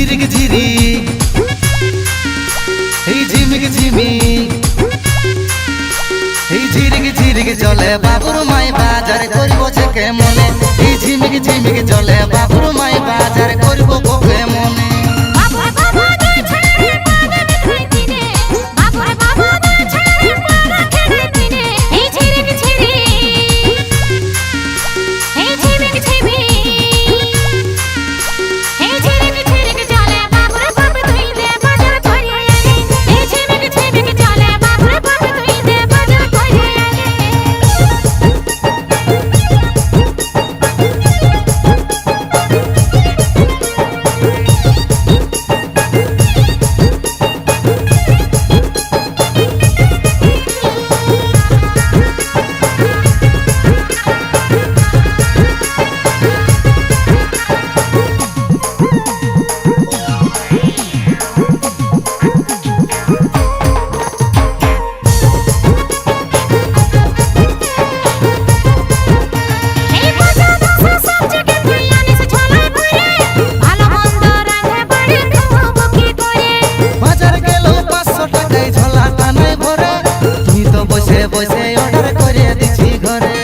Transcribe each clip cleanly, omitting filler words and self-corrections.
ঝিরিক ঝিরিক এই ঝিমিক ঝিমিক এই ঝিরিক ঝিরিক জলে বাবুর মাই বাজার করব যে কেমনে এই ঝিমিক ঝিমিক জলে বাবুর মাই বাজার করব কেমনে বসে অর্ডার করে দিছি ঘরে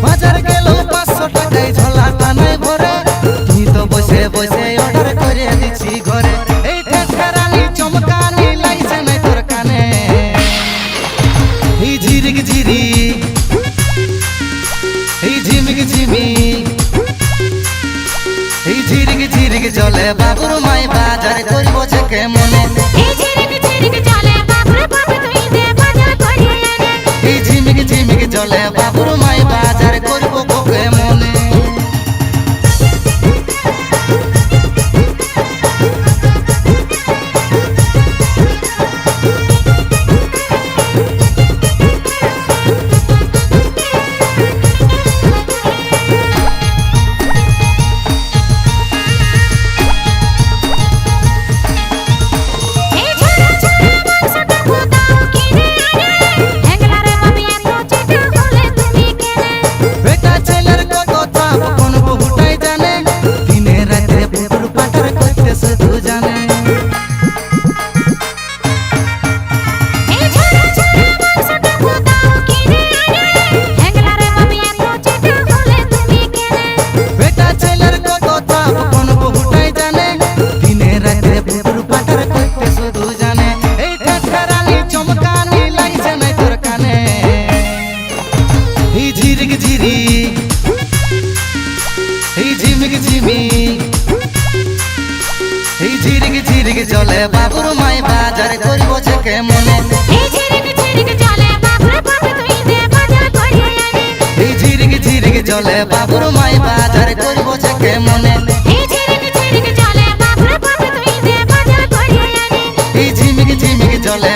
বাজার গেল 500 টাকায় ঝোলা টানায় ভরে তুই তো বসে বসে অর্ডার করে দিছি ঘরে এই ঠেকারানি চমকানি লাইছে না তোর কানে এই ঝিরিক ঝিরিক এই ঝিমিক ঝিমিক এই ঝিরিক ঝিরিক জলে বাবুর মাই বাজার করব যে কেমনে এই ঝিরিক ঝিরিক জলে বাবুর বাবু তুই দে বাজার করিয়ে আনে এই ঝিমিক ঝিমিক জলে বাবুর মাই বাজার করব কেমনে ঝিরিক ঝিরিক এই ঝিমিক ঝিমিক এই ঝিরিক ঝিরিক জলে বাবুর মাই বাজার করব যে কেমনে এই ঝিরিক ঝিরিক জলে বাবুর বাবু তুই দে বাজার করিয়ে আনে এই ঝিরিক ঝিরিক জলে বাবুর মাই বাজার করব যে কেমনে এই ঝিরিক ঝিরিক জলে বাবুর বাবু তুই দে বাজার করিয়ে আনে এই ঝিমিক ঝিমিক জলে